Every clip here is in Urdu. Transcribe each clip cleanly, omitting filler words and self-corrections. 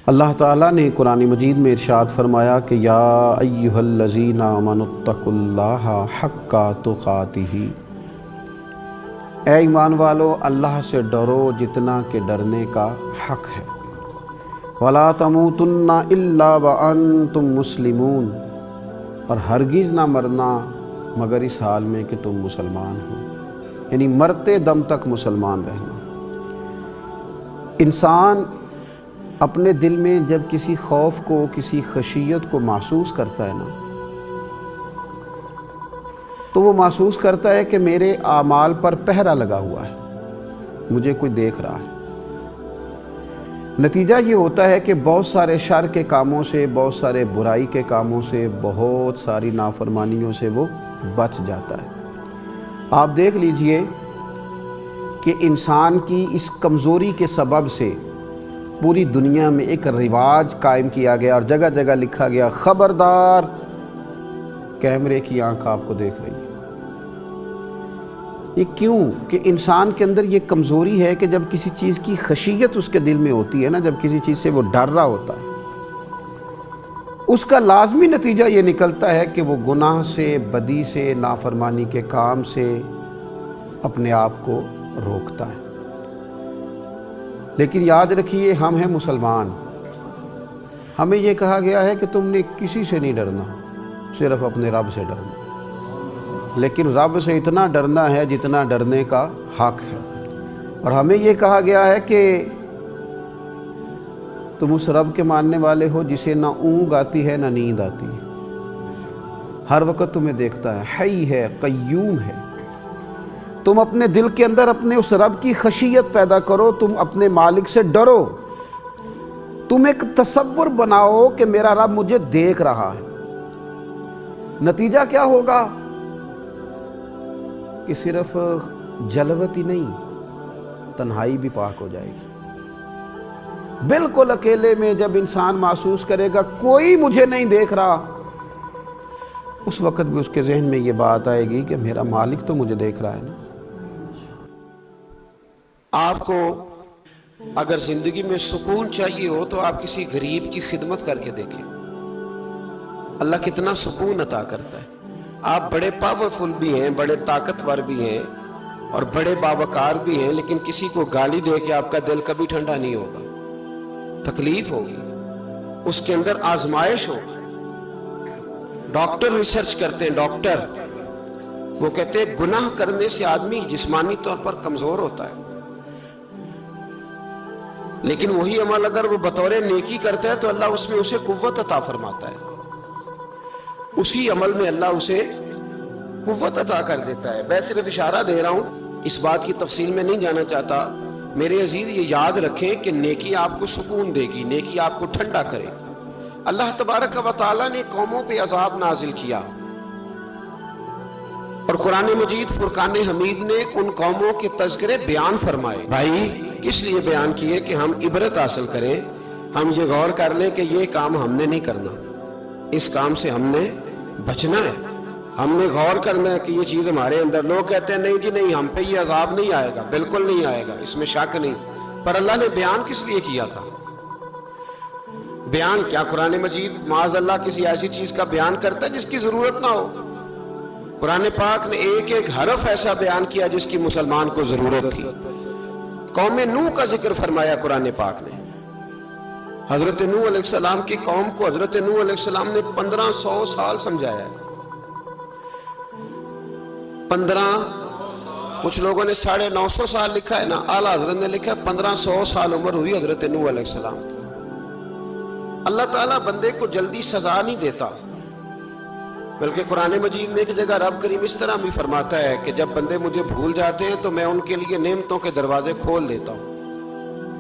اللہ تعالیٰ نے قرآن مجید میں ارشاد فرمایا کہ یا ایھا الذین آمنوا اتقوا اللہ حق تقاتہ، اے ایمان والو اللہ سے ڈرو جتنا کہ ڈرنے کا حق ہے، ولا تموتن الا وانتم مسلمون، اور ہرگز نہ مرنا مگر اس حال میں کہ تم مسلمان ہو، یعنی مرتے دم تک مسلمان رہنا۔ انسان اپنے دل میں جب کسی خوف کو، کسی خشیت کو محسوس کرتا ہے نا، تو وہ محسوس کرتا ہے کہ میرے اعمال پر پہرا لگا ہوا ہے، مجھے کوئی دیکھ رہا ہے۔ نتیجہ یہ ہوتا ہے کہ بہت سارے شر کے کاموں سے، بہت سارے برائی کے کاموں سے، بہت ساری نافرمانیوں سے وہ بچ جاتا ہے۔ آپ دیکھ لیجئے کہ انسان کی اس کمزوری کے سبب سے پوری دنیا میں ایک رواج قائم کیا گیا اور جگہ جگہ لکھا گیا خبردار کیمرے کی آنکھ آپ کو دیکھ رہی ہے۔ یہ کیوں؟ کہ انسان کے اندر یہ کمزوری ہے کہ جب کسی چیز کی خشیت اس کے دل میں ہوتی ہے نا، جب کسی چیز سے وہ ڈر رہا ہوتا ہے، اس کا لازمی نتیجہ یہ نکلتا ہے کہ وہ گناہ سے، بدی سے، نافرمانی کے کام سے اپنے آپ کو روکتا ہے۔ لیکن یاد رکھیے، ہم ہیں مسلمان، ہمیں یہ کہا گیا ہے کہ تم نے کسی سے نہیں ڈرنا، صرف اپنے رب سے ڈرنا۔ لیکن رب سے اتنا ڈرنا ہے جتنا ڈرنے کا حق ہے، اور ہمیں یہ کہا گیا ہے کہ تم اس رب کے ماننے والے ہو جسے نہ اونگ آتی ہے نہ نیند آتی ہے، ہر وقت تمہیں دیکھتا ہے، حی ہے، قیوم ہے۔ تم اپنے دل کے اندر اپنے اس رب کی خشیت پیدا کرو، تم اپنے مالک سے ڈرو، تم ایک تصور بناؤ کہ میرا رب مجھے دیکھ رہا ہے۔ نتیجہ کیا ہوگا کہ صرف جلوت ہی نہیں، تنہائی بھی پاک ہو جائے گی۔ بالکل اکیلے میں جب انسان محسوس کرے گا کوئی مجھے نہیں دیکھ رہا، اس وقت بھی اس کے ذہن میں یہ بات آئے گی کہ میرا مالک تو مجھے دیکھ رہا ہے نا۔ آپ کو اگر زندگی میں سکون چاہیے ہو تو آپ کسی غریب کی خدمت کر کے دیکھیں، اللہ کتنا سکون عطا کرتا ہے۔ آپ بڑے پاورفل بھی ہیں، بڑے طاقتور بھی ہیں اور بڑے باوقار بھی ہیں، لیکن کسی کو گالی دے کے آپ کا دل کبھی ٹھنڈا نہیں ہوگا، تکلیف ہوگی، اس کے اندر آزمائش ہوگی۔ ڈاکٹر ریسرچ کرتے ہیں، ڈاکٹر وہ کہتے ہیں گناہ کرنے سے آدمی جسمانی طور پر کمزور ہوتا ہے، لیکن وہی عمل اگر وہ بطور نیکی کرتا ہے تو اللہ اس میں اسے قوت عطا فرماتا ہے، اسی عمل میں اللہ اسے قوت عطا کر دیتا ہے۔ میں صرف اشارہ دے رہا ہوں، اس بات کی تفصیل میں نہیں جانا چاہتا۔ میرے عزیز یہ یاد رکھیں کہ نیکی آپ کو سکون دے گی، نیکی آپ کو ٹھنڈا کرے گی۔ اللہ تبارک و تعالیٰ نے قوموں پہ عذاب نازل کیا، اور قرآن مجید فرقان حمید نے ان قوموں کے تذکرے بیان فرمائے۔ بھائی کس لیے بیان کیے؟ کہ ہم عبرت حاصل کریں، ہم یہ غور کر لیں کہ یہ کام ہم نے نہیں کرنا، اس کام سے ہم نے بچنا ہے، ہم نے غور کرنا ہے کہ یہ چیز ہمارے اندر۔ لوگ کہتے ہیں نہیں جی نہیں، ہم پہ یہ عذاب نہیں آئے گا، بالکل نہیں آئے گا، اس میں شک نہیں۔ پر اللہ نے بیان کس لیے کیا تھا؟ بیان کیا قرآن مجید معاذ اللہ کسی ایسی چیز کا بیان کرتا ہے جس کی ضرورت نہ ہو؟ قرآن پاک نے ایک ایک حرف ایسا بیان کیا جس کی مسلمان کو ضرورت تھی۔ قوم نوح کا ذکر فرمایا قرآن پاک نے۔ حضرت نوح علیہ السلام کی قوم کو حضرت نوح علیہ السلام نے 1500 سال سمجھایا ہے۔ 15، کچھ لوگوں نے 950 سال لکھا ہے نا، اعلیٰ حضرت نے لکھا 1500 سال عمر ہوئی حضرت نوح علیہ السلام کی۔ اللہ تعالیٰ بندے کو جلدی سزا نہیں دیتا، بلکہ قرآن مجید میں ایک جگہ رب کریم اس طرح بھی فرماتا ہے کہ جب بندے مجھے بھول جاتے ہیں تو میں ان کے لیے نعمتوں کے دروازے کھول دیتا ہوں۔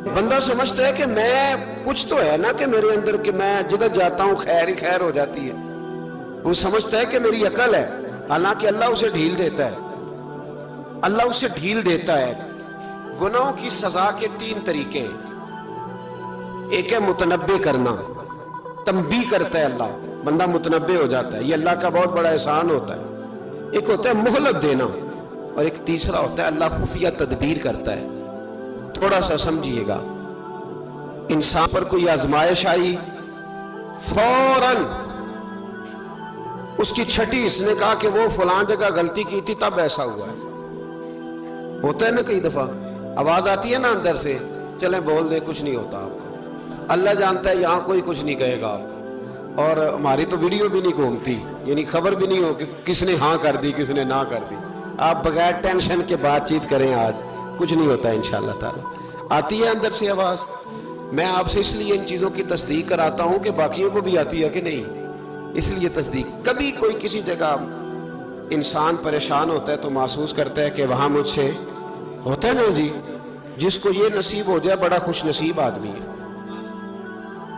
بندہ سمجھتا ہے کہ میں کچھ تو ہے نا کہ میرے اندر، کہ میں جدھر جاتا ہوں خیر ہی خیر ہو جاتی ہے، وہ سمجھتا ہے کہ میری عقل ہے، حالانکہ اللہ اسے ڈھیل دیتا ہے، اللہ اسے ڈھیل دیتا ہے۔ گناہوں کی سزا کے 3 طریقے ہیں۔ ایک ہے متنبع کرنا، تنبیہ کرتا ہے اللہ، بندہ متنبع ہو جاتا ہے، یہ اللہ کا بہت بڑا احسان ہوتا ہے۔ ایک ہوتا ہے مہلت دینا، اور ایک تیسرا ہوتا ہے اللہ خفیہ تدبیر کرتا ہے۔ تھوڑا سا سمجھیے گا، انسان پر کوئی آزمائش آئی، فوراً اس کی چھٹی اس نے کہا کہ وہ فلان جگہ غلطی کی تھی تب ایسا ہوا ہے. ہوتا ہے نا کئی دفعہ آواز آتی ہے نا اندر سے، چلیں بول دیں کچھ نہیں ہوتا آپ کو. اللہ جانتا ہے یہاں کوئی کچھ نہیں کہے گا آپ کو، اور ہماری تو ویڈیو بھی نہیں گھومتی، یعنی خبر بھی نہیں ہو کہ کس نے ہاں کر دی کس نے نہ کر دی. آپ بغیر ٹینشن کے بات چیت کریں، آج کچھ نہیں ہوتا انشاءاللہ تعالی. آتی ہے اندر سے آواز. میں آپ سے اس لیے ان چیزوں کی تصدیق کراتا ہوں کہ باقیوں کو بھی آتی ہے کہ نہیں، اس لیے تصدیق. کبھی کوئی کسی جگہ انسان پریشان ہوتا ہے تو محسوس کرتا ہے کہ وہاں مجھ سے ہوتا ہے نا جی، جس کو یہ نصیب ہو جائے بڑا خوش نصیب آدمی ہے.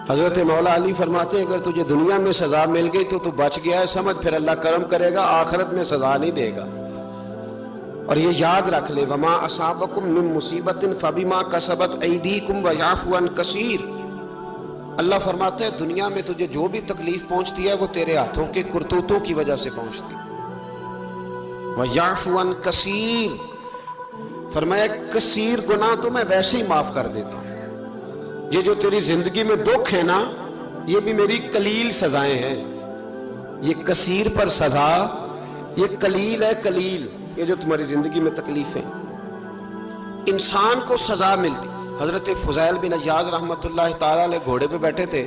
حضرت مولا علی فرماتے ہیں اگر تجھے دنیا میں سزا مل گئی تو بچ گیا ہے، سمجھ پھر اللہ کرم کرے گا، آخرت میں سزا نہیں دے گا. اور یہ یاد رکھ لے، وما اصابکم من مصیبت فبما کسبت ایدیکم ویعفو عن کثیر. اللہ فرماتا ہے دنیا میں تجھے جو بھی تکلیف پہنچتی ہے وہ تیرے ہاتھوں کے کرتوتوں کی وجہ سے پہنچتی ہے. ویعفو عن کثیر، فرمایا کثیر گناہ تو میں ویسے ہی معاف کر دیتا ہوں. یہ جو تیری زندگی میں دکھ ہے نا، یہ بھی میری قلیل سزائیں ہیں. یہ کثیر پر سزا، یہ قلیل ہے قلیل. یہ جو تمہاری زندگی میں تکلیف ہے، انسان کو سزا ملتی. حضرت فضیل بن عیاض رحمۃ اللہ تعالی علیہ گھوڑے پہ بیٹھے تھے،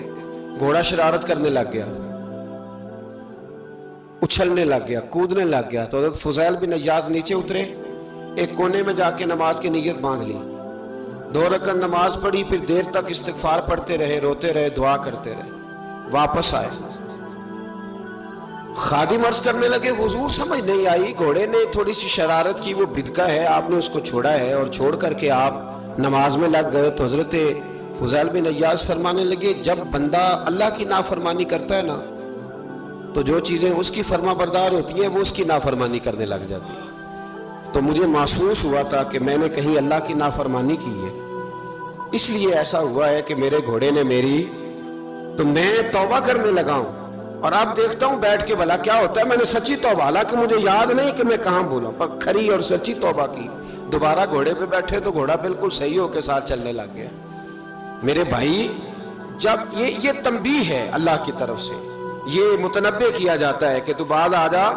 گھوڑا شرارت کرنے لگ گیا، اچھلنے لگ گیا، کودنے لگ گیا. تو حضرت فضیل بن عیاض نیچے اترے، ایک کونے میں جا کے نماز کی نیت باندھ لی، 2 رکعت نماز پڑھی، پھر دیر تک استغفار پڑھتے رہے، روتے رہے، دعا کرتے رہے. واپس آئے، خادم عرض کرنے لگے حضور سمجھ نہیں آئی، گھوڑے نے تھوڑی سی شرارت کی، وہ بدکا ہے، آپ نے اس کو چھوڑا ہے اور چھوڑ کر کے آپ نماز میں لگ گئے. تو حضرت فضیل بن عیاض فرمانے لگے جب بندہ اللہ کی نافرمانی کرتا ہے نا تو جو چیزیں اس کی فرما بردار ہوتی ہیں وہ اس کی نافرمانی کرنے لگ جاتی ہیں. تو مجھے محسوس ہوا تھا کہ میں نے کہیں اللہ کی نافرمانی کی ہے، اس لیے ایسا ہوا ہے کہ میرے گھوڑے نے میری، تو میں توبہ کرنے لگا ہوں. اور اب دیکھتا ہوں بیٹھ کے بھلا کیا ہوتا ہے. میں نے سچی توبہ، حالانکہ مجھے یاد نہیں کہ میں کہاں بولا، پر کھری اور سچی توبہ کی. دوبارہ گھوڑے پہ بیٹھے تو گھوڑا بالکل صحیح ہو کے ساتھ چلنے لگ گیا. میرے بھائی، جب یہ تنبیہ ہے اللہ کی طرف سے، یہ متنبہ کیا جاتا ہے کہ تو بعد آ جا.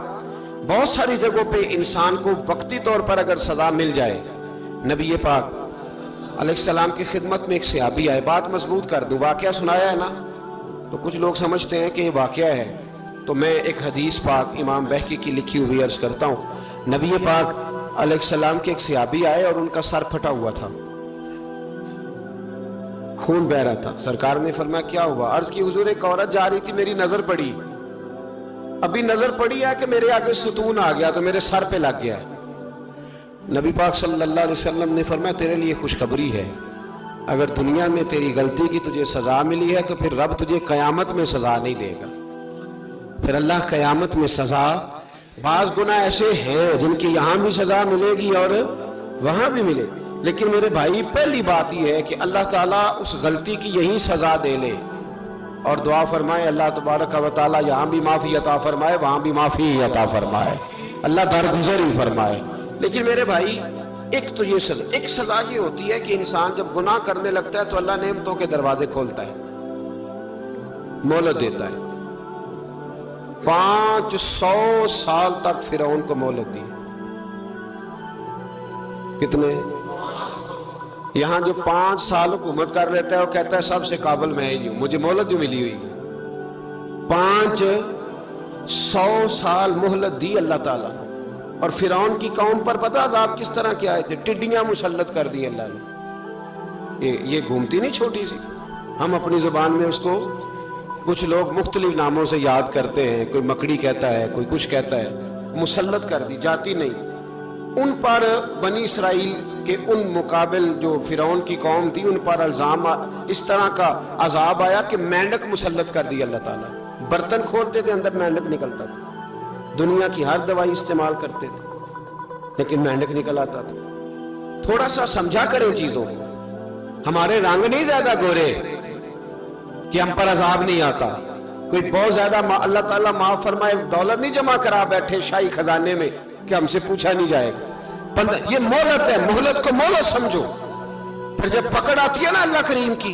بہت ساری جگہوں پہ انسان کو وقتی طور پر اگر سزا مل جائے، نبی پاک علیہ السلام کی خدمت میں ایک صحابی آئے، بات مضبوط کر دوں، واقعہ سنایا ہے نا تو کچھ لوگ سمجھتے ہیں کہ یہ واقعہ ہے، تو میں ایک حدیث پاک امام بہقی کی لکھی ہوئی عرض کرتا ہوں. نبی پاک علیہ السلام کے ایک صحابی آئے اور ان کا سر پھٹا ہوا تھا، خون بہ رہا تھا. سرکار نے فرمایا کیا ہوا؟ عرض کی حضور ایک عورت جا رہی تھی، میری نظر پڑی، ابھی نظر پڑی ہے کہ میرے آگے ستون آ گیا تو میرے سر پہ لگ گیا ہے. نبی پاک صلی اللہ علیہ وسلم نے فرمایا تیرے لیے خوشخبری ہے، اگر دنیا میں تیری غلطی کی تجھے سزا ملی ہے تو پھر رب تجھے قیامت میں سزا نہیں دے گا. پھر اللہ قیامت میں سزا، بعض گناہ ایسے ہیں جن کی یہاں بھی سزا ملے گی اور وہاں بھی ملے گی، لیکن میرے بھائی پہلی بات یہ ہے کہ اللہ تعالیٰ اس غلطی کی یہی سزا دے لے. اور دعا فرمائے اللہ تبارک و تعالیٰ یہاں بھی معافی عطا فرمائے، وہاں بھی معافی عطا فرمائے، اللہ درگزر ہی فرمائے. لیکن میرے بھائی، ایک تو یہ سزا، ایک سزا یہ ہوتی ہے کہ انسان جب گناہ کرنے لگتا ہے تو اللہ نعمتوں کے دروازے کھولتا ہے، مہلت دیتا ہے. 500 سال تک فرعون کو مہلت دی. کتنے؟ یہاں جو 5 سال حکومت کر لیتا ہے وہ کہتا ہے سب سے قابل میں ہی ہوں، مجھے مہلت جو ملی ہوئی. 500 سال مہلت دی اللہ تعالیٰ. اور فرعون کی قوم پر پتہ عذاب کس طرح کے آئے تھے؟ ٹڈیاں مسلط کر دی اللہ نے. یہ گھومتی نہیں چھوٹی سی، ہم اپنی زبان میں اس کو کچھ لوگ مختلف ناموں سے یاد کرتے ہیں، کوئی مکڑی کہتا ہے، کوئی کچھ کہتا ہے. مسلط کر دی، جاتی نہیں. ان پر بنی اسرائیل کے ان مقابل جو فرعون کی قوم تھی ان پر الزام اس طرح کا عذاب آیا کہ مینڈک مسلط کر دی اللہ تعالیٰ. برتن کھولتے تھے اندر مینڈک نکلتا تھا، دنیا کی ہر دوائی استعمال کرتے تھے لیکن مینڈک نکل آتا تھا. تھوڑا سا سمجھا کریں چیزوں کو. ہمارے رنگ نہیں زیادہ گورے کہ ہم پر عذاب نہیں آتا. کوئی بہت زیادہ اللہ تعالیٰ معاف فرمائے دولت نہیں جمع کرا بیٹھے شاہی خزانے میں کہ ہم سے پوچھا نہیں جائے گا. یہ مہلت ہے، مہلت کو مہلت سمجھو. پھر جب پکڑ آتی ہے نا اللہ کریم کی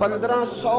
1500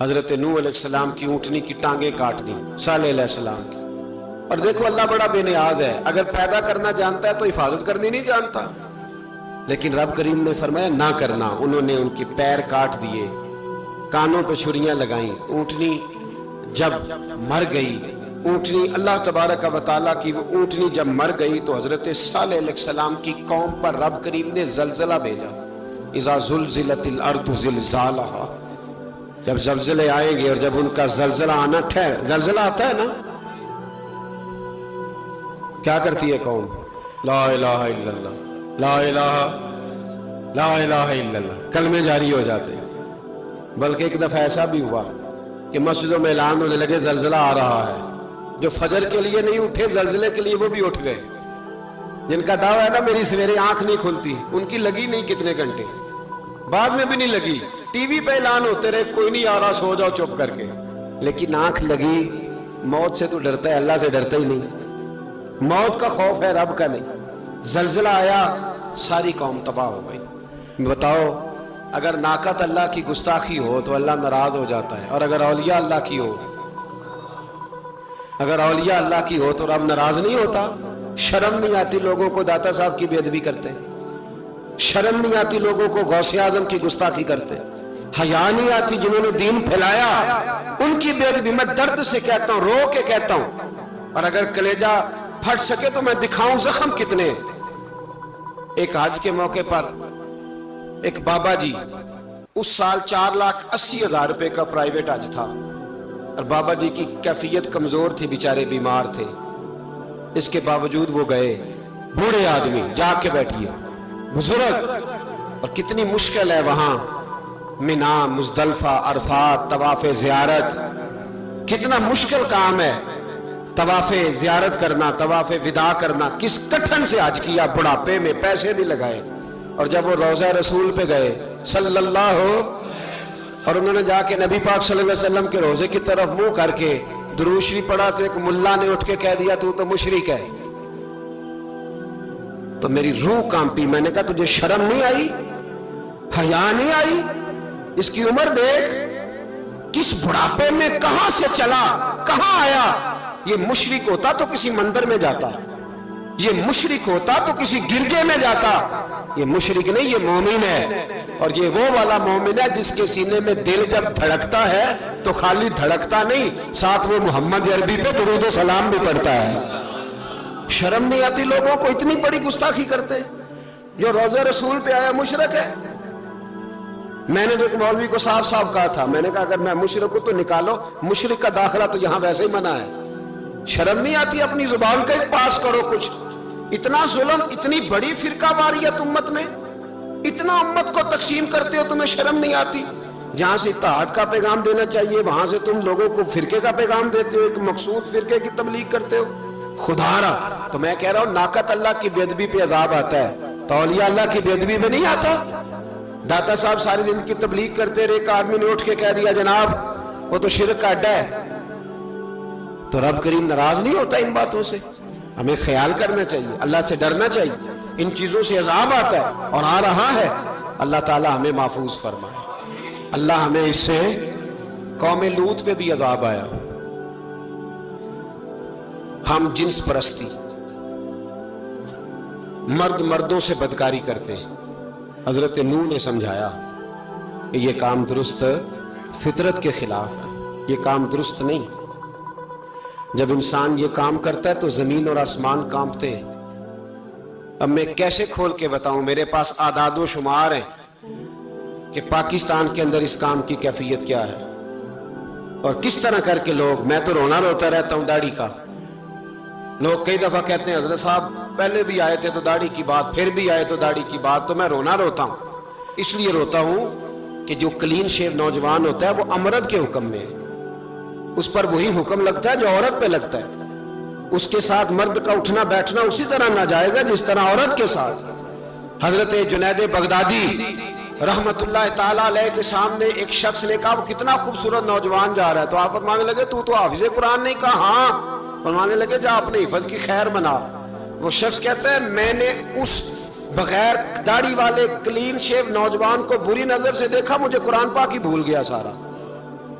حضرت نوح علیہ السلام کی اونٹنی کی ٹانگیں کاٹ دی صالح علیہ السلام کی. اور دیکھو اللہ بڑا بے نیاز ہے، اگر پیدا کرنا جانتا ہے تو حفاظت کرنی نہیں جانتا. لیکن رب کریم نے فرمایا نہ کرنا. انہوں نے ان کے پیر کاٹ دیے، کانوں پہ چھریاں لگائیں. اونٹنی جب مر گئی، اونٹنی اللہ تبارک و تعالیٰ کی وہ اونٹنی جب مر گئی تو حضرت صالح علیہ السلام کی قوم پر رب کریم نے زلزلہ بھیجا. اذا زلزلت الارض زلزالہا، جب زلزلے آئیں گے اور جب ان کا زلزلہ آنا زلزلہ آتا ہے نا، کیا کرتی ہے قوم؟ لا الہ الا اللہ، لا الہ الا اللہ، کلمے جاری ہو جاتے ہیں. بلکہ ایک دفعہ ایسا بھی ہوا کہ مسجدوں میں اعلان ہونے لگے زلزلہ آ رہا ہے. جو فجر کے لیے نہیں اٹھے زلزلے کے لیے وہ بھی اٹھ گئے. جن کا دعویٰ ہے نا میری سویرے آنکھ نہیں کھلتی، ان کی لگی نہیں کتنے گھنٹے، بعد میں بھی نہیں لگی. ٹی وی پہ اعلان ہوتے رہے کوئی نہیں آ رہا سو جاؤ چپ کر کے، لیکن آنکھ لگی. موت سے تو ڈرتا ہے، اللہ سے ڈرتا ہی نہیں. موت کا خوف ہے رب کا نہیں. زلزلہ آیا ساری قوم تباہ ہو گئی. بتاؤ اگر ناقت اللہ کی گستاخی ہو تو اللہ ناراض ہو جاتا ہے، اور اگر اولیاء اللہ کی ہو، اگر اولیاء اللہ کی ہو تو رب ناراض نہیں ہوتا. شرم نہیں آتی لوگوں کو داتا صاحب کی بے ادبی کرتے، شرم نہیں آتی لوگوں کو غوث اعظم کی گستاخی کرتے، حیا نہیں آتی جنہوں نے دین پھیلایا ان کی بے ادبی. میں درد سے کہتا ہوں، رو کے کہتا ہوں، اور اگر کلیجہ پھٹ سکے تو میں دکھاؤں زخم کتنے. ایک حج کے موقع پر ایک بابا جی، اس سال 4,80,000 روپے کا پرائیویٹ حج تھا، اور بابا جی کی کیفیت کمزور تھی، بیچارے بیمار تھے. اس کے باوجود وہ گئے. بوڑھے آدمی جا کے بیٹھیے، بزرگ، اور کتنی مشکل ہے وہاں مینا، مزدلفہ، عرفات، طواف زیارت. کتنا مشکل کام ہے طواف زیارت کرنا، طواف وداع کرنا. کس کٹھن سے حج کیا، بڑھاپے میں پیسے بھی لگائے. اور جب وہ روضہ رسول پہ گئے صلی اللہ، اور انہوں نے جا کے نبی پاک صلی اللہ علیہ وسلم کے روضے کی طرف منہ کر کے درود شریف پڑھا تو ایک ملا نے اٹھ کے کہہ دیا تو مشرک ہے. تو میری روح کانپی. میں نے کہا تجھے شرم نہیں آئی، حیا نہیں آئی؟ اس کی عمر دیکھ، کس بڑھاپے میں کہاں سے چلا کہاں آیا. یہ مشرک ہوتا تو کسی مندر میں جاتا، یہ مشرک ہوتا تو کسی گرجے میں جاتا. یہ مشرک نہیں، یہ مومن ہے. اور یہ وہ والا مومن ہے جس کے سینے میں دل جب دھڑکتا ہے تو خالی دھڑکتا نہیں، ساتھ وہ محمد عربی پہ درود و سلام بھی پڑھتا ہے. شرم نہیں آتی لوگوں کو؟ اتنی بڑی گستاخی کرتے. جو روضہ رسول پہ آیا مشرک ہے. میں نے جو ایک مولوی کو صاف صاف کہا تھا، میں نے کہا اگر میں مشرک ہوں تو نکالو، مشرک کا داخلہ تو یہاں ویسے ہی منع ہے. شرم نہیں آتی؟ اپنی زبان کا ایک پاس کرو کچھ. اتنا ظلم، اتنی بڑی فرقہ واریت امت میں، اتنا امت کو تقسیم کرتے ہو، تمہیں شرم نہیں آتی؟ جہاں سے اتحاد کا پیغام دینا چاہیے وہاں سے تم لوگوں کو فرقے کا پیغام دیتے ہو، ایک مقصود فرقے کی تبلیغ کرتے ہو. خدا را، تو میں کہہ رہا ہوں ناقت اللہ کی بے ادبی پہ عذاب آتا ہے تو اولیاء اللہ کی بے ادبی پہ نہیں آتا. داتا صاحب ساری زندگی تبلیغ کرتے رہے، ایک آدمی نے اٹھ کے کہہ دیا جناب وہ تو شرک کا اڈا ہے، تو رب کریم ناراض نہیں ہوتا ان باتوں سے؟ ہمیں خیال کرنا چاہیے، اللہ سے ڈرنا چاہیے. ان چیزوں سے عذاب آتا ہے اور آ رہا ہے. اللہ تعالی ہمیں محفوظ فرمائے. اللہ ہمیں اس سے، قوم لوط پہ بھی عذاب آیا. ہم جنس پرستی، مرد مردوں سے بدکاری کرتے ہیں. حضرت نوح نے سمجھایا کہ یہ کام درست فطرت کے خلاف ہے، یہ کام درست نہیں. جب انسان یہ کام کرتا ہے تو زمین اور آسمان کانپتے ہیں. اب میں کیسے کھول کے بتاؤں؟ میرے پاس اعداد و شمار ہیں کہ پاکستان کے اندر اس کام کی کیفیت کیا ہے اور کس طرح کر کے لوگ، میں تو رونا روتا رہتا ہوں داڑھی کا. لوگ کئی دفعہ کہتے ہیں حضرت صاحب پہلے بھی آئے تھے تو داڑھی کی بات، پھر بھی آئے تو داڑھی کی بات. تو میں رونا روتا ہوں. اس لیے روتا ہوں کہ جو کلین شیو نوجوان ہوتا ہے وہ امرد کے حکم میں ہے، اس پر وہی حکم لگتا ہے جو عورت پہ لگتا ہے. اس کے ساتھ مرد کا اٹھنا بیٹھنا اسی طرح ناجائز ہے جس طرح عورت کے ساتھ. حضرت جنید بغدادی رحمت اللہ تعالیٰ علیہ کے سامنے ایک شخص نے کہا وہ کتنا خوبصورت نوجوان جا رہا ہے، تو آپ فرمانے لگے تو حافظ قرآن نہیں؟ کہا ہاں. فرمانے لگے جا اپنے حفظ کی خیر بنا. وہ شخص کہتا ہے میں نے اس بغیر داڑھی والے کلین شیو نوجوان کو بری نظر سے دیکھا، مجھے قرآن پاک ہی بھول گیا سارا.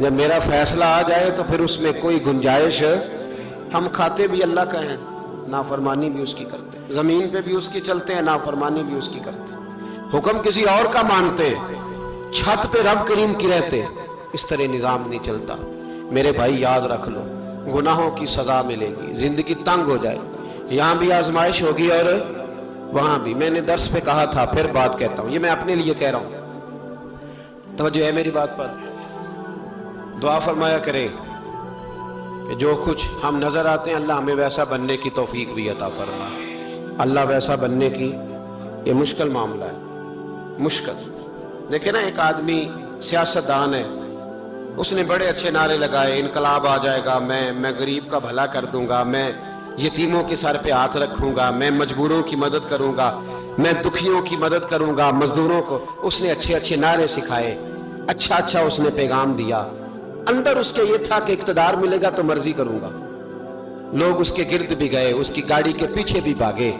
جب میرا فیصلہ آ جائے تو پھر اس میں کوئی گنجائش، ہم کھاتے بھی اللہ کا ہیں، نافرمانی بھی اس کی کرتے ہیں، زمین پہ بھی اس کی چلتے ہیں، نافرمانی بھی اس کی کرتے ہیں، حکم کسی اور کا مانتے، چھت پہ رب کریم کی رہتے، اس طرح نظام نہیں چلتا۔ میرے بھائی یاد رکھ لو، گناہوں کی سزا ملے گی، زندگی تنگ ہو جائے، یہاں بھی آزمائش ہوگی اور وہاں بھی۔ میں نے درس پہ کہا تھا، پھر بات کہتا ہوں، یہ میں اپنے لیے کہہ رہا ہوں، توجہ ہے میری بات پر۔ دعا فرمایا کرے کہ جو کچھ ہم نظر آتے ہیں، اللہ ہمیں ویسا بننے کی توفیق بھی عطا فرمائے۔ اللہ ویسا بننے کی، یہ مشکل معاملہ ہے، مشکل۔ لیکن ایک آدمی سیاستدان ہے، اس نے بڑے اچھے نعرے لگائے، انقلاب آ جائے گا، میں غریب کا بھلا کر دوں گا، میں یتیموں کے سر پہ ہاتھ رکھوں گا، میں مجبوروں کی مدد کروں گا، میں دکھیوں کی مدد کروں گا، مزدوروں کو۔ اس نے اچھے اچھے نعرے سکھائے، اچھا اس نے پیغام دیا، اندر اس کے یہ تھا کہ اقتدار ملے گا تو مرضی کروں گا۔ لوگ اس کے گرد بھی گئے، اس کی گاڑی کے پیچھے بھی بھاگے،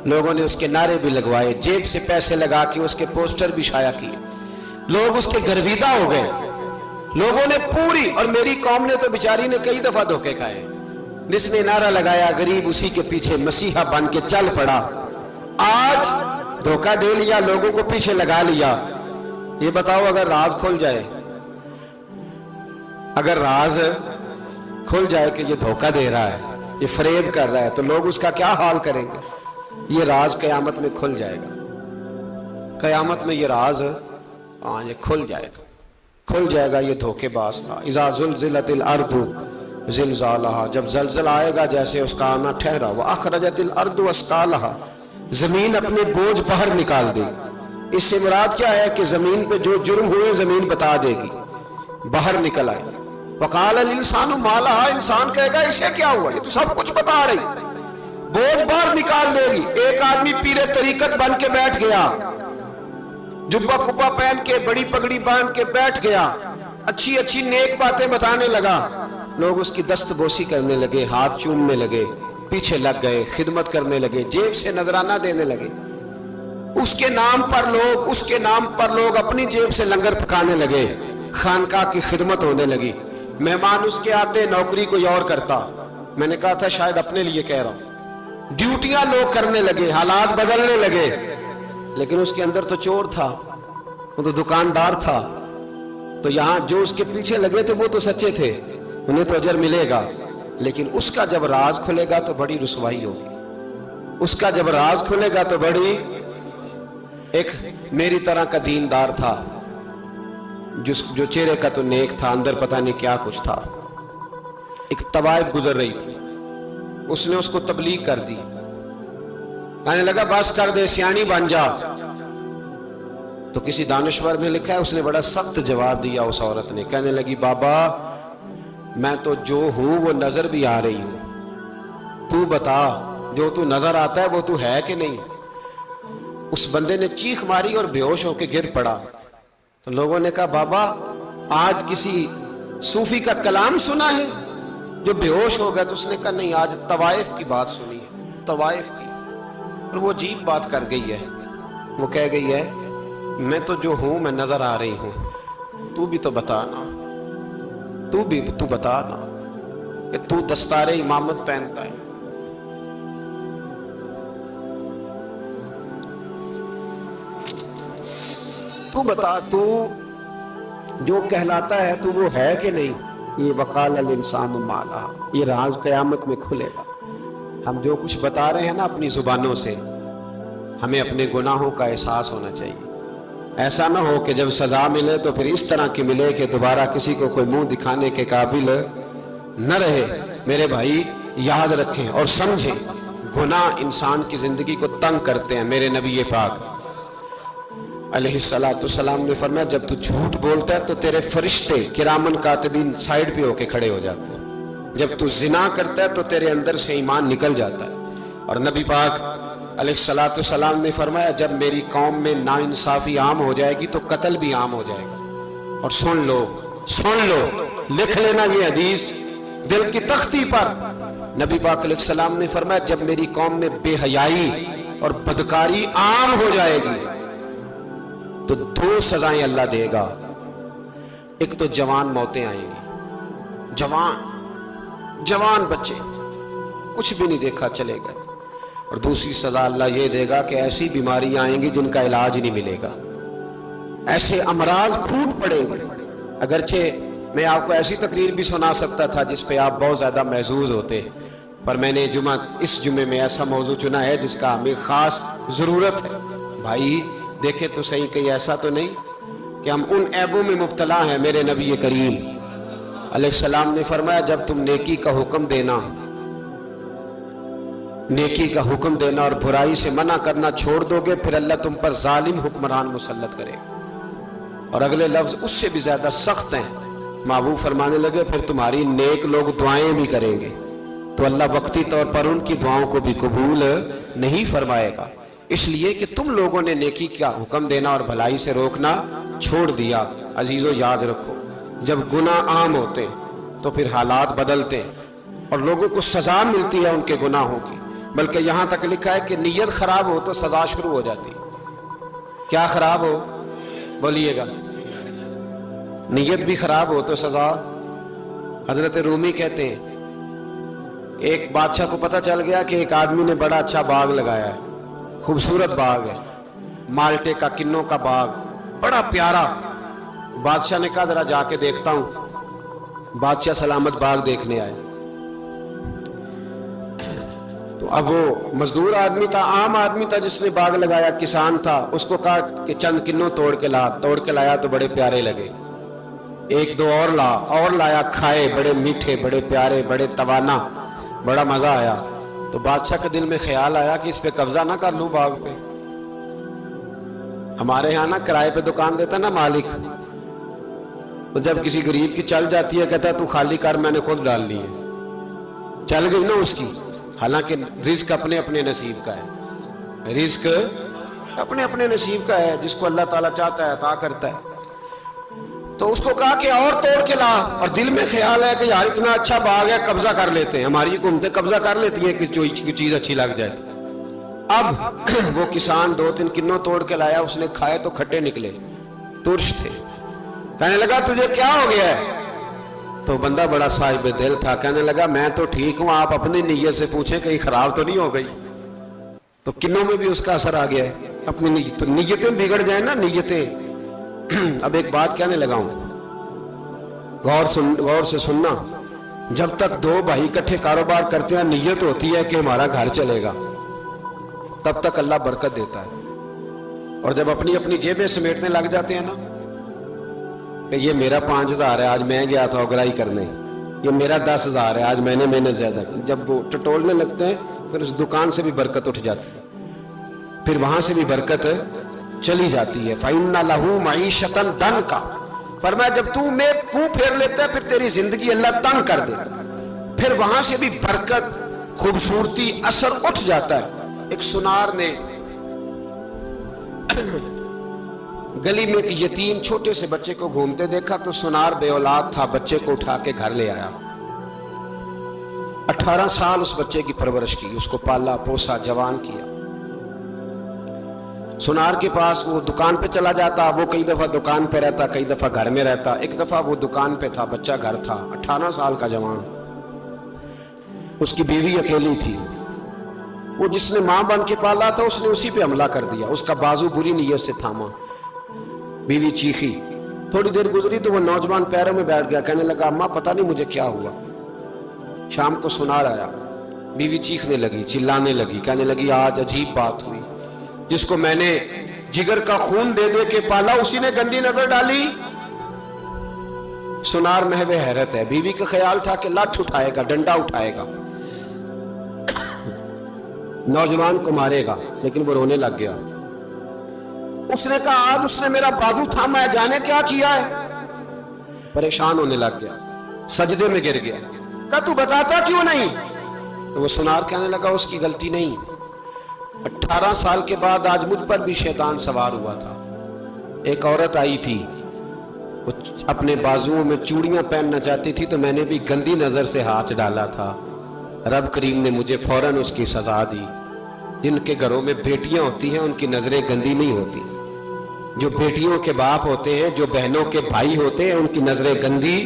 لوگوں نے اس کے نعرے بھی لگوائے، جیب سے پیسے لگا کے اس کے پوسٹر بھی شائع کیے، لوگ اس کے گرویدہ ہو گئے، لوگوں نے پوری، اور میری قوم نے تو بیچاری نے کئی دفعہ دھوکے کھائے۔ جس نے نعرہ لگایا غریب اسی کے پیچھے مسیحا بن کے چل پڑا، آج دھوکہ دے لیا، لوگوں کو پیچھے لگا لیا۔ یہ بتاؤ اگر راز کھل جائے، اگر راز کھل جائے کہ یہ دھوکہ دے رہا ہے، یہ فریب کر رہا ہے، تو لوگ اس کا کیا حال کریں گے؟ یہ راز قیامت میں کھل جائے گا، قیامت میں یہ راز یہ کھل جائے گا، کھل جائے گا۔ یہ دھوکے باز تھا۔ اذا زلزلت الارض زلزالہا، جب زلزلہ آئے گا جیسے اس کا آنا ٹھہرا، واخرجت الارض اثقالہا، زمین اپنے بوجھ باہر نکال دے۔ اس سے مراد کیا ہے کہ زمین پہ جو جرم ہوئے زمین بتا دے گی، باہر نکل آئے۔ وقال الانسان ما لہا، انسان کہے گا اسے کیا ہوا، یہ تو سب کچھ بتا رہی، بوجھ باہر نکال دے گی۔ ایک آدمی پیر طریقت بن کے بیٹھ گیا، جبہ کبا پہن کے، بڑی پگڑی باندھ کے بیٹھ گیا، اچھی اچھی نیک باتیں بتانے لگا، لوگ اس کی دست بوسی کرنے لگے، ہاتھ چومنے لگے، پیچھے لگ گئے، خدمت کرنے لگے، جیب سے نذرانہ دینے لگے، اس کے نام پر لوگ اپنی جیب سے لنگر پکانے لگے، خانقاہ کی خدمت ہونے لگی، مہمان اس کے آتے، نوکری کوئی اور کرتا۔ میں نے کہا تھا شاید اپنے لیے کہہ رہا ہوں، ڈیوٹیاں لوگ کرنے لگے، حالات بدلنے لگے، لیکن اس کے اندر تو چور تھا، وہ تو دکاندار تھا، تو یہاں جو اس کے پیچھے لگے تھے وہ تو سچے تھے، انہیں تو اجر ملے گا، لیکن اس کا جب راز کھلے گا تو بڑی رسوائی ہوگی، اس کا جب راز کھلے گا تو بڑی۔ ایک میری طرح کا دیندار تھا، جو چہرے کا تو نیک تھا، اندر پتہ نہیں کیا کچھ تھا۔ ایک طوائف گزر رہی تھی، اس نے اس کو تبلیغ کر دی، کہنے لگا بس کر دے، سیانی بن جا۔ تو کسی دانشور نے لکھا ہے اس نے بڑا سخت جواب دیا، اس عورت نے کہنے لگی بابا میں تو جو ہوں وہ نظر بھی آ رہی ہوں، تو بتا جو تو نظر آتا ہے وہ تو ہے کہ نہیں۔ اس بندے نے چیخ ماری اور بے ہوش ہو کے گر پڑا۔ تو لوگوں نے کہا بابا آج کسی صوفی کا کلام سنا ہے جو بے ہوش ہو گیا؟ تو اس نے کہا نہیں، آج طوائف کی بات سنی ہے، طوائف کی۔ اور وہ عجیب بات کر گئی ہے، وہ کہہ گئی ہے میں تو جو ہوں میں نظر آ رہی ہوں، تو بھی تو بتانا، تو بتانا کہ تو دستار امامت پہنتا ہے۔ تو بتا، تو جو کہلاتا ہے تو وہ ہے کہ نہیں؟ یہ وقال الانسان ما لہا، یہ راز قیامت میں کھلے گا۔ ہم جو کچھ بتا رہے ہیں نا اپنی زبانوں سے، ہمیں اپنے گناہوں کا احساس ہونا چاہیے۔ ایسا نہ ہو کہ جب سزا ملے تو پھر اس طرح کی ملے کہ دوبارہ کسی کو کوئی منہ دکھانے کے قابل نہ رہے۔ میرے بھائی یاد رکھیں اور سمجھیں، گناہ انسان کی زندگی کو تنگ کرتے ہیں۔ میرے نبی پاک علیہ السلام نے فرمایا جب تو جھوٹ بولتا ہے تو تیرے فرشتے کرامن کاتبین سائیڈ پہ ہو کے کھڑے ہو جاتے ہیں، جب تو زنا کرتا ہے تو تیرے اندر سے ایمان نکل جاتا ہے۔ اور نبی پاک علیہ السلام نے فرمایا جب میری قوم میں ناانصافی عام ہو جائے گی تو قتل بھی عام ہو جائے گا۔ اور سن لو، لکھ لینا یہ حدیث دل کی تختی پر۔ نبی پاک علیہ السلام نے فرمایا جب میری قوم میں بے حیائی اور بدکاری عام ہو جائے گی تو 2 سزائیں اللہ دے گا۔ ایک تو جوان موتیں آئیں گی، جوان بچے کچھ بھی نہیں دیکھا چلے گئے، اور دوسری سزا اللہ یہ دے گا کہ ایسی بیماریاں آئیں گی جن کا علاج نہیں ملے گا، ایسے امراض پھوٹ پڑیں گے۔ اگرچہ میں آپ کو ایسی تقریر بھی سنا سکتا تھا جس پہ آپ بہت زیادہ محظوظ ہوتے، پر میں نے اس جمعے میں ایسا موضوع چنا ہے جس کا ہمیں خاص ضرورت ہے۔ بھائی دیکھیں تو صحیح، کہیں ایسا تو نہیں کہ ہم ان عیبوں میں مبتلا ہیں۔ میرے نبی کریم علیہ السلام نے فرمایا جب تم نیکی کا حکم دینا اور برائی سے منع کرنا چھوڑ دو گے، پھر اللہ تم پر ظالم حکمران مسلط کرے گا۔ اور اگلے لفظ اس سے بھی زیادہ سخت ہیں، محبوب فرمانے لگے پھر تمہاری نیک لوگ دعائیں بھی کریں گے تو اللہ وقتی طور پر ان کی دعاؤں کو بھی قبول نہیں فرمائے گا، اس لیے کہ تم لوگوں نے نیکی کا حکم دینا اور بھلائی سے روکنا چھوڑ دیا۔ عزیزو یاد رکھو، جب گناہ عام ہوتے تو پھر حالات بدلتے اور لوگوں کو سزا ملتی ہے ان کے گناہوں کی، بلکہ یہاں تک لکھا ہے کہ نیت خراب ہو تو سزا شروع ہو جاتی۔ کیا خراب ہو؟ بولیے گا۔ نیت بھی خراب ہو تو سزا۔ حضرت رومی کہتے ہیں ایک بادشاہ کو پتہ چل گیا کہ ایک آدمی نے بڑا اچھا باغ لگایا ہے، خوبصورت باغ ہے، مالٹے کا، کنوں کا باغ، بڑا پیارا۔ بادشاہ نے کہا ذرا جا کے دیکھتا ہوں۔ بادشاہ سلامت باغ دیکھنے آئے تو اب وہ مزدور آدمی تھا، عام آدمی تھا جس نے باغ لگایا، کسان تھا، اس کو کہا کہ چند کنوں توڑ کے لایا تو بڑے پیارے لگے، ایک دو اور لایا، کھائے، بڑے میٹھے، بڑے پیارے، بڑے توانا، بڑا مزہ آیا۔ تو بادشاہ کے دل میں خیال آیا کہ اس پہ قبضہ نہ کر لوں باغ پہ۔ ہمارے یہاں نا کرائے پہ دکان دیتا نا مالک، تو جب کسی غریب کی چل جاتی ہے کہتا ہے تو خالی کر، میں نے خود ڈال لی ہے، چل گئی نا اس کی۔ حالانکہ رزق اپنے اپنے نصیب کا ہے، رزق اپنے اپنے نصیب کا ہے، جس کو اللہ تعالیٰ چاہتا ہے عطا کرتا ہے۔ تو اس کو کہا کہ اور توڑ کے لا، اور دل میں خیال ہے کہ یار اتنا اچھا باغ ہے، قبضہ کر لیتے ہیں، ہماری حکومتیں قبضہ کر لیتی ہیں کہ جو چیز اچھی لگ جائے۔ اب وہ کسان دو تین کنوں توڑ کے لایا، اس نے کھائے تو کھٹے نکلے، ترش تھے۔ کہنے لگا تجھے کیا ہو گیا ہے؟ تو بندہ بڑا صاحب دل تھا، کہنے لگا میں تو ٹھیک ہوں، آپ اپنی نیت سے پوچھیں کہیں خراب تو نہیں ہو گئی۔ تو کنوں میں بھی اس کا اثر آ گیا ہے، اپنی نیت، تو نیتیں بگڑ جائیں نا، نیتیں۔ اب ایک بات کہنے لگا ہوں، غور سے سننا، جب تک دو بھائی اکٹھے کاروبار کرتے ہیں نیت ہوتی ہے کہ ہمارا گھر چلے گا، تب تک اللہ برکت دیتا ہے، اور جب اپنی اپنی جیبیں سمیٹنے لگ جاتے ہیں نا کہ یہ میرا 5000 ہے، آج میں گیا تھا اگرائی کرنے، یہ میرا 10,000 ہے، آج میں نے محنت زیادہ کی، جب وہ ٹٹولنے لگتے ہیں پھر اس دکان سے بھی برکت اٹھ جاتی ہے، پھر وہاں سے بھی برکت چلی جاتی ہے۔ فَإِنَّ لَهُ مَعِيشَةً ضَنْكَ، فرمایا جب تو میں منہ پھیر لیتا ہے پھر تیری زندگی اللہ تنگ کر دیتا، پھر وہاں سے بھی برکت، خوبصورتی، اثر اٹھ جاتا ہے۔ ایک سنار نے گلی میں ایک یتیم چھوٹے سے بچے کو گھومتے دیکھا تو سنار بے اولاد تھا، بچے کو اٹھا کے گھر لے آیا، 18 سال اس بچے کی پرورش کی، اس کو پالا پوسا، جوان کیا۔ سنار کے پاس وہ دکان پہ چلا جاتا، وہ کئی دفعہ دکان پہ رہتا، کئی دفعہ گھر میں رہتا، ایک دفعہ وہ دکان پہ تھا، بچہ گھر تھا، 18 سال کا جوان، اس کی بیوی اکیلی تھی، وہ جس نے ماں بن کے پالا تھا اس نے اسی پہ حملہ کر دیا، اس کا بازو بری نیت سے تھاما، بیوی چیخی، تھوڑی دیر گزری تو وہ نوجوان پیروں میں بیٹھ گیا، کہنے لگا اماں پتہ نہیں مجھے کیا ہوا۔ شام کو سنار آیا، بیوی چیخنے لگی، چلانے لگی، کہنے لگی آج عجیب بات ہوئی، جس کو میں نے جگر کا خون دے دے کے پالا اسی نے گندی نظر ڈالی۔ سنار محو حیرت ہے، بیوی کا خیال تھا کہ لٹھ اٹھائے گا، ڈنڈا اٹھائے گا، نوجوان کو مارے گا، لیکن وہ رونے لگ گیا۔ اس نے کہا آج اس نے میرا بازو تھاما ہے، جانے کیا کیا ہے، پریشان ہونے لگ گیا، سجدے میں گر گیا، کہا تو بتاتا کیوں نہیں؟ تو وہ سنار کہنے لگا اس کی غلطی نہیں، 18 سال کے بعد آج مجھ پر بھی شیطان سوار ہوا تھا، ایک عورت آئی تھی، وہ اپنے بازوؤں میں چوڑیاں پہننا چاہتی تھی تو میں نے بھی گندی نظر سے ہاتھ ڈالا تھا، رب کریم نے مجھے فوراً اس کی سزا دی۔ جن کے گھروں میں بیٹیاں ہوتی ہیں ان کی نظریں گندی نہیں ہوتی، جو بیٹیوں کے باپ ہوتے ہیں, جو بہنوں کے بھائی ہوتے ہیں, ان کی نظریں گندی.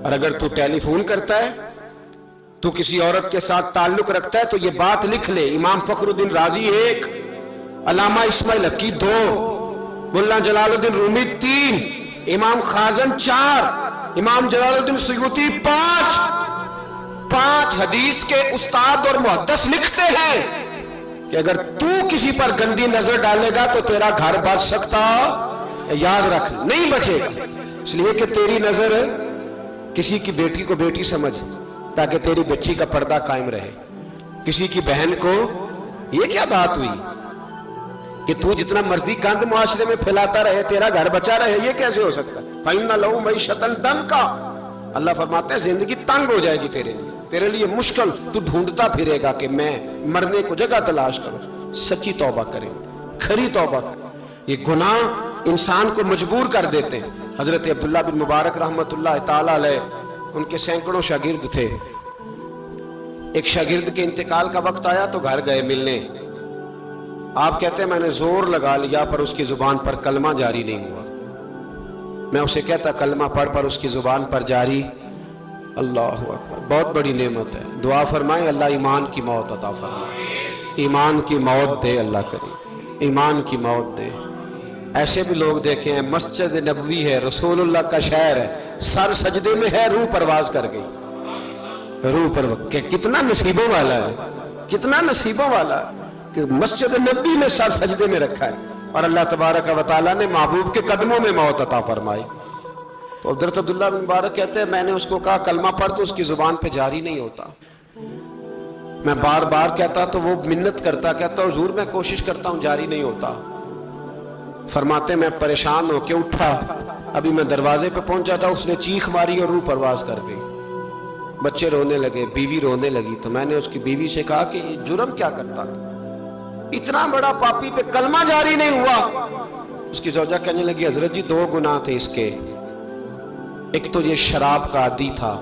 اور اگر تو ٹیلی فون کرتا ہے, تو کسی عورت کے ساتھ تعلق رکھتا ہے, تو یہ بات لکھ لے, امام فخر الدین رازی 1, علامہ اسماعیل حقی 2, مولانا جلال الدین رومی 3, امام خازن 4, امام جلال الدین سیوطی 5 حدیث کے استاد اور محدث لکھتے ہیں کہ اگر تو کسی پر گندی نظر ڈالے گا تو تیرا گھر بچ سکتا, یاد رکھ, نہیں بچے گا. اس لیے کہ تیری نظر کسی کی بیٹی کو بیٹی سمجھ, تاکہ تیری بچی کا پردہ قائم رہے. کسی کی بہن کو, یہ کیا بات ہوئی کہ تو جتنا مرضی گند معاشرے میں پھیلاتا رہے تیرا گھر بچا رہے, یہ کیسے ہو سکتا ہے؟ فَإِنَّ لَهُ مَعِيشَةً ضَنْكَ, اللہ فرماتے ہیں زندگی تنگ ہو جائے گی تیرے لیے مشکل, تو ڈھونڈتا پھرے گا کہ میں مرنے کو جگہ تلاش کروں. سچی توبہ کریں, کھری توبہ کریں. یہ گناہ انسان کو مجبور کر دیتے ہیں. حضرت عبداللہ بن مبارک رحمت اللہ تعالی علیہ, ان کے سینکڑوں شاگرد تھے. ایک شاگرد کے انتقال کا وقت آیا تو گھر گئے ملنے. آپ کہتے ہیں میں نے زور لگا لیا پر اس کی زبان پر کلمہ جاری نہیں ہوا. میں اسے کہتا کلمہ پڑھ پر اس کی زبان پر جاری. اللہ اکبر, بہت بڑی نعمت ہے. دعا فرمائیں اللہ ایمان کی موت عطا فرمائے, ایمان کی موت دے, اللہ کرے ایمان کی موت دے. ایسے بھی لوگ دیکھے ہیں, مسجد نبوی ہے, رسول اللہ کا شہر ہے, سر سجدے میں ہے, روح پرواز کر گئی. روح پر کتنا نصیبوں والا ہے, کتنا نصیبوں والا ہے کہ مسجد نبوی میں سر سجدے میں رکھا ہے, اور اللہ تبارک و تعالیٰ نے محبوب کے قدموں میں موت عطا فرمائی. تو حضرت عبداللہ بن مبارک کہتے ہیں میں نے اس کو کہا کلمہ پڑھ, تو اس کی زبان پہ جاری نہیں ہوتا. میں بار بار کہتا تو وہ منت کرتا, کہتا حضور میں کوشش کرتا ہوں جاری نہیں ہوتا. فرماتے میں پریشان ہو کے اٹھا, ابھی میں دروازے پہ پہنچا تھا, اس نے چیخ ماری اور روح پرواز کر گئی. بچے رونے لگے, بیوی رونے لگی. تو میں نے اس کی بیوی سے کہا کہ یہ جرم کیا کرتا تھا, اتنا بڑا پاپی پہ کلمہ جاری نہیں ہوا. اس کی زوجہ کہنے لگی حضرت جی 2 گناہ تھے اس کے. ایک تو یہ شراب کا عادی تھا,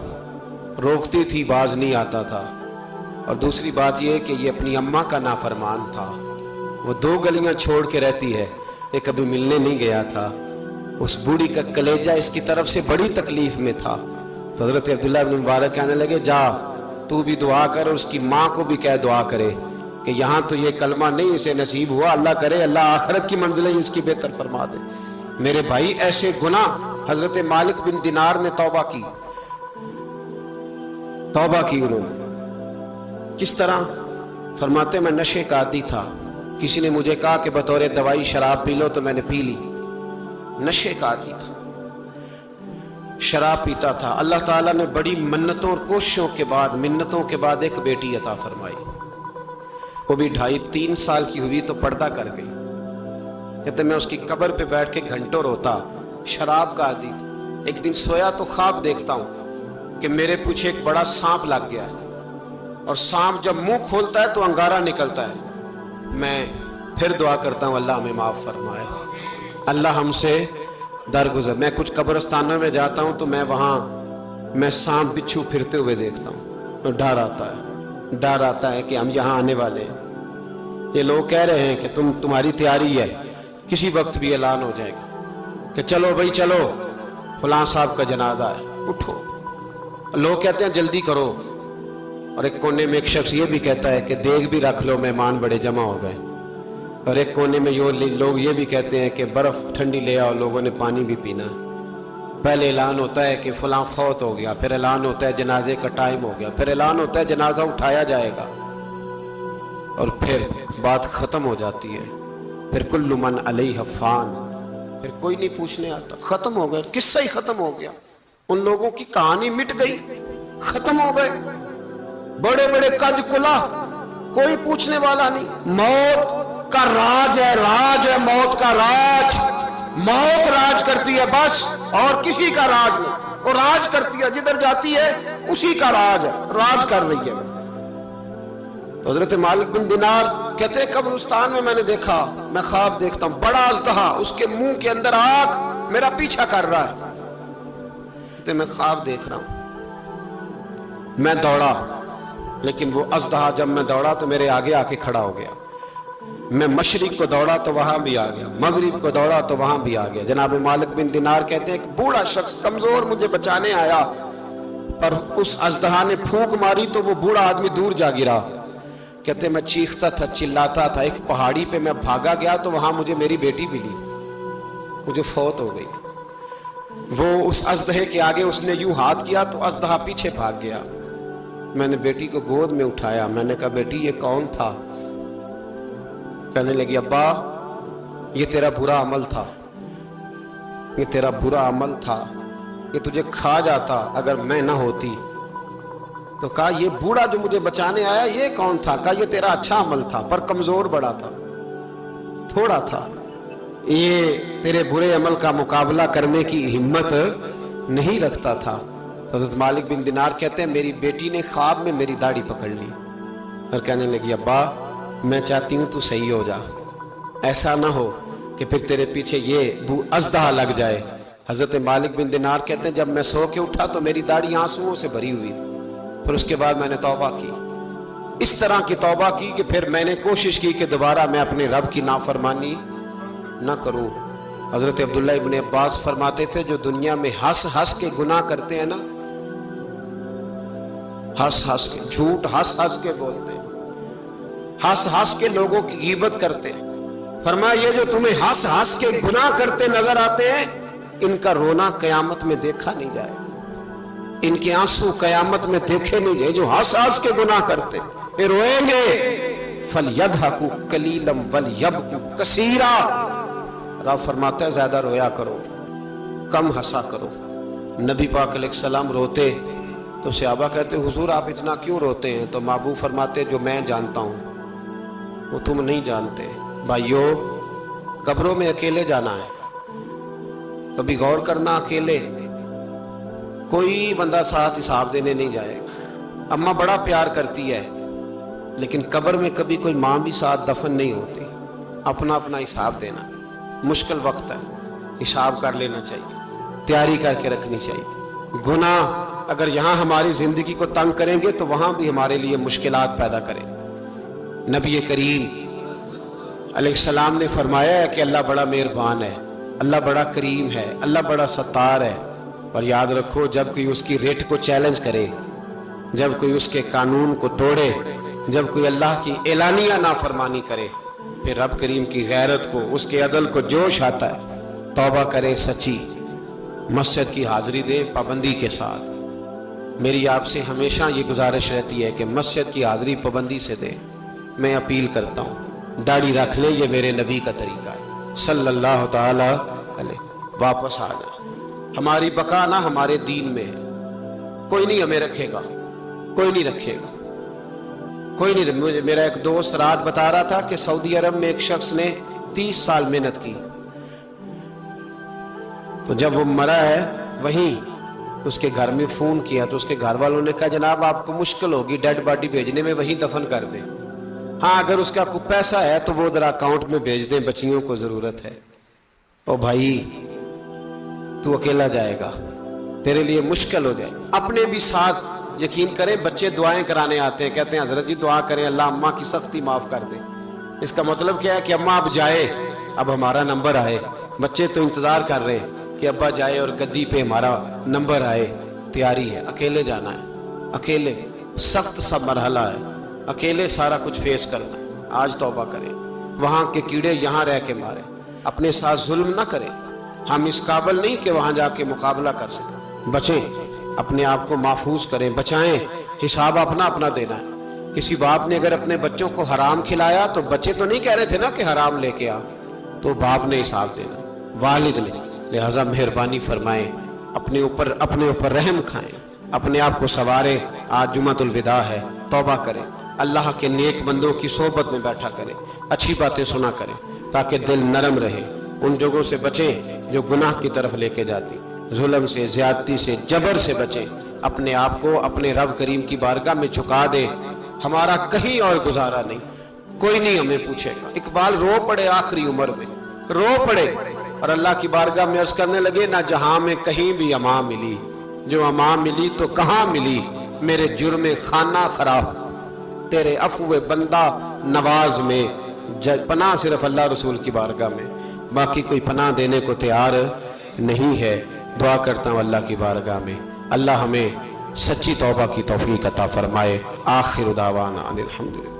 روکتی تھی باز نہیں آتا تھا, اور دوسری بات یہ کہ یہ اپنی اماں کا نافرمان تھا. وہ 2 گلیاں چھوڑ کے رہتی ہے, یہ کبھی ملنے نہیں گیا تھا. اس بوڑھی کا کلیجہ اس کی طرف سے بڑی تکلیف میں تھا. تو حضرت عبداللہ بن مبارک کہنے لگے جا تو بھی دعا کر, اور اس کی ماں کو بھی کہہ دعا کرے کہ یہاں تو یہ کلمہ نہیں اسے نصیب ہوا, اللہ کرے اللہ آخرت کی منزلیں اس کی بہتر فرما دے. میرے بھائی ایسے گناہ حضرت مالک بن دینار نے توبہ کی انہوں نے. کس طرح؟ فرماتے میں نشے کا عادی تھا, کسی نے مجھے کہا کہ بطور دوائی شراب پی لو تو میں نے پی لی. نشے کا عادی تھا, شراب پیتا تھا. اللہ تعالیٰ نے بڑی منتوں اور کوششوں کے بعد, منتوں کے بعد ایک بیٹی عطا فرمائی. وہ بھی 2.5-3 سال کی ہوئی تو پردہ کر گئی. کہتے میں اس کی قبر پہ بیٹھ کے گھنٹوں روتا. شراب کا عادی تھا. ایک دن سویا تو خواب دیکھتا ہوں کہ میرے پیچھے ایک بڑا سانپ لگ گیا ہے, اور سانپ جب منہ کھولتا ہے تو انگارہ نکلتا ہے. میں پھر دعا کرتا ہوں اللہ ہمیں معاف فرمائے, اللہ ہم سے درگزر. میں کچھ قبرستانوں میں جاتا ہوں تو میں وہاں سانپ بچھو پھرتے ہوئے دیکھتا ہوں, تو ڈر آتا ہے کہ ہم یہاں آنے والے ہیں. یہ لوگ کہہ رہے ہیں کہ تمہاری تیاری ہے, کسی وقت بھی اعلان ہو جائے گا کہ چلو بھائی چلو فلاں صاحب کا جنازہ ہے, اٹھو. لوگ کہتے ہیں جلدی کرو, اور ایک کونے میں ایک شخص یہ بھی کہتا ہے کہ دیگ بھی رکھ لو مہمان بڑے جمع ہو گئے. اور ایک کونے میں لوگ یہ بھی کہتے ہیں کہ برف ٹھنڈی لے آؤ, لوگوں نے پانی بھی پینا. پہلے اعلان ہوتا ہے کہ فلاں فوت ہو گیا, پھر اعلان ہوتا ہے جنازے کا ٹائم ہو گیا, پھر اعلان ہوتا ہے جنازہ اٹھایا جائے گا, اور پھر بات ختم ہو جاتی ہے. پھر کل من علیہ فان, پھر کوئی نہیں پوچھنے آتا. ختم ہو گئے, قصہ ہی ختم ہو گیا. ان لوگوں کی کہانی مٹ گئی, ختم ہو گئے. بڑے بڑے قد کلا, کوئی پوچھنے والا نہیں. موت کا راج ہے, راج ہے موت کا راج. موت راج کرتی ہے بس, اور کسی کا راج نہیں. وہ راج کرتی ہے, جدھر جاتی ہے اسی کا راج ہے, راج کر رہی ہے. تو حضرت مالک بن دینار کہتے ہیں قبرستان میں نے دیکھا, میں خواب دیکھتا ہوں بڑا اژدہا, اس کے منہ کے اندر آگ میرا پیچھا کر رہا ہے. کہتے میں خواب دیکھ رہا ہوں. میں دوڑا, لیکن وہ اژدہا جب میں دوڑا تو میرے آگے آ کے کھڑا ہو گیا. میں مشرق کو دوڑا تو وہاں بھی آ گیا، مغرب کو دوڑا تو وہاں بھی آ گیا۔ جناب مالک بن دینار کہتے ہیں ایک بوڑھا شخص کمزور مجھے بچانے آیا، پر اس اژدہا نے پھونک ماری تو وہ بوڑھا آدمی دور جا گرا۔ کہتے میں چیختا تھا، چلاتا تھا، ایک پہاڑی پہ میں بھاگا گیا تو وہاں مجھے میری بیٹی ملی، مجھے فوت ہو گئی۔ وہ اس اژدہے کے آگے اس نے یوں ہاتھ کیا تو اژدہا پیچھے بھاگ گیا۔ میں نے بیٹی کو گود میں اٹھایا، میں نے کہا بیٹی یہ کون تھا؟ کہنے لگی ابا یہ تیرا برا عمل تھا، یہ تیرا برا عمل تھا، یہ تجھے کھا جاتا اگر میں نہ ہوتی۔ تو کہا یہ بوڑھا جو مجھے بچانے آیا یہ کون تھا؟ کہا یہ تیرا اچھا عمل تھا پر کمزور بڑا تھا، تھوڑا تھا، یہ تیرے برے عمل کا مقابلہ کرنے کی ہمت نہیں رکھتا تھا۔ تو حضرت مالک بن دینار کہتے ہیں میری بیٹی نے خواب میں میری داڑھی پکڑ لی اور کہنے لگی ابا میں چاہتی ہوں تو صحیح ہو جا، ایسا نہ ہو کہ پھر تیرے پیچھے یہ اژدہا لگ جائے۔ حضرت مالک بن دینار کہتے ہیں جب میں سو کے اٹھا تو میری داڑھی آنسوؤں سے بھری ہوئی، پھر اس کے بعد میں نے توبہ کی، اس طرح کی توبہ کی کہ پھر میں نے کوشش کی کہ دوبارہ میں اپنے رب کی نافرمانی نہ کروں۔ حضرت عبداللہ ابن عباس فرماتے تھے جو دنیا میں ہنس ہنس کے گناہ کرتے ہیں نا، ہنس ہنس کے جھوٹ ہنس ہنس کے بولتے ہیں، ہنس ہنس کے لوگوں کی غیبت کرتے ہیں، فرمایا یہ جو تمہیں ہنس ہنس کے گناہ کرتے نظر آتے ہیں ان کا رونا قیامت میں دیکھا نہیں جائے، ان کے آنسو قیامت میں دیکھے نہیں جائے۔ جو ہنس ہنس کے گناہ کرتے یہ روئیں گے، فَلْيَضْحَكُوا قَلِيلًا وَلْيَبْكُوا كَثِيرًا، رب فرماتا ہے زیادہ رویا کرو کم ہنسا کرو۔ نبی پاک علیہ السلام روتے تو صحابہ کہتے حضور آپ اتنا کیوں روتے ہیں؟ تو محبوب فرماتے جو میں جانتا ہوں وہ تم نہیں جانتے۔ بھائیو قبروں میں اکیلے جانا ہے، کبھی غور کرنا، اکیلے کوئی بندہ ساتھ حساب دینے نہیں جائے گا۔ اماں بڑا پیار کرتی ہے لیکن قبر میں کبھی کوئی ماں بھی ساتھ دفن نہیں ہوتی، اپنا اپنا حساب دینا، مشکل وقت ہے، حساب کر لینا چاہیے، تیاری کر کے رکھنی چاہیے۔ گناہ اگر یہاں ہماری زندگی کو تنگ کریں گے تو وہاں بھی ہمارے لیے مشکلات پیدا کریں۔ نبی کریم علیہ السلام نے فرمایا ہے کہ اللہ بڑا مہربان ہے، اللہ بڑا کریم ہے، اللہ بڑا ستار ہے، اور یاد رکھو جب کوئی اس کی ریٹ کو چیلنج کرے، جب کوئی اس کے قانون کو توڑے، جب کوئی اللہ کی اعلانیہ نافرمانی کرے، پھر رب کریم کی غیرت کو، اس کے عدل کو جوش آتا ہے، توبہ کرے سچی، مسجد کی حاضری دے پابندی کے ساتھ۔ میری آپ سے ہمیشہ یہ گزارش رہتی ہے کہ مسجد کی حاضری پابندی سے دے۔ میں اپیل کرتا ہوں داڑھی رکھ لیں، یہ میرے نبی کا طریقہ ہے صلی اللہ تعالی علیہ۔ واپس آ جائیں، ہماری بقا نہ ہمارے دین میں ہے، کوئی نہیں ہمیں رکھے گا، کوئی نہیں رکھے گا، کوئی نہیں۔ میرا ایک دوست رات بتا رہا تھا کہ سعودی عرب میں ایک شخص نے 30 سال محنت کی، تو جب وہ مرا ہے وہیں اس کے گھر میں فون کیا تو اس کے گھر والوں نے کہا جناب آپ کو مشکل ہوگی ڈیڈ باڈی بھیجنے میں، وہیں دفن کر دیں، ہاں اگر اس کا کوئی پیسہ ہے تو وہ ذرا اکاؤنٹ میں بھیج دیں، بچیوں کو ضرورت ہے۔ او بھائی تو اکیلا جائے گا، تیرے لیے مشکل ہو جائے۔ اپنے بھی ساتھ یقین کریں، بچے دعائیں کرانے آتے ہیں، کہتے ہیں حضرت جی دعا کریں اللہ اماں کی سختی معاف کر دے۔ اس کا مطلب کیا ہے کہ اماں اب جائے، اب ہمارا نمبر آئے۔ بچے تو انتظار کر رہے ہیں کہ ابا جائے اور گدی پہ ہمارا نمبر آئے۔ تیاری ہے، اکیلے جانا ہے، اکیلے سخت سا مرحلہ ہے، اکیلے سارا کچھ فیس کرنا ہے۔ آج توبہ کریں، وہاں کے کیڑے یہاں رہ کے مارے، اپنے ساتھ ظلم نہ کریں۔ ہم اس قابل نہیں کہ وہاں جا کے مقابلہ کر سکیں۔ بچیں، اپنے آپ کو محفوظ کریں، بچائیں، حساب اپنا اپنا دینا ہے۔ کسی باپ نے اگر اپنے بچوں کو حرام کھلایا تو بچے تو نہیں کہہ رہے تھے نا کہ حرام لے کے آ، تو باپ نے حساب دینا، والد نے۔ لہٰذا مہربانی فرمائیں، اپنے اوپر رحم کھائیں، اپنے آپ کو سنواریں۔ آج جمعۃ الوداع ہے، توبہ کریں، اللہ کے نیک بندوں کی صحبت میں بیٹھا کریں، اچھی باتیں سنا کریں تاکہ دل نرم رہے۔ ان جگہوں سے بچیں جو گناہ کی طرف لے کے جاتی، ظلم سے، زیادتی سے، جبر سے بچیں۔ اپنے آپ کو اپنے رب کریم کی بارگاہ میں جھکا دیں، ہمارا کہیں اور گزارا نہیں، کوئی نہیں ہمیں پوچھے گا۔ اقبال رو پڑے آخری عمر میں، رو پڑے اور اللہ کی بارگاہ میں عرض کرنے لگے نہ جہاں میں کہیں بھی امان ملی، جو امان ملی تو کہاں ملی، میرے جرم خانہ خراب تیرے عفو بندہ نواز میں پناہ صرف اللہ رسول کی بارگاہ میں، باقی کوئی پناہ دینے کو تیار نہیں ہے۔ دعا کرتا ہوں اللہ کی بارگاہ میں اللہ ہمیں سچی توبہ کی توفیق عطا فرمائے۔ آخر دعوانا ان الحمدللہ۔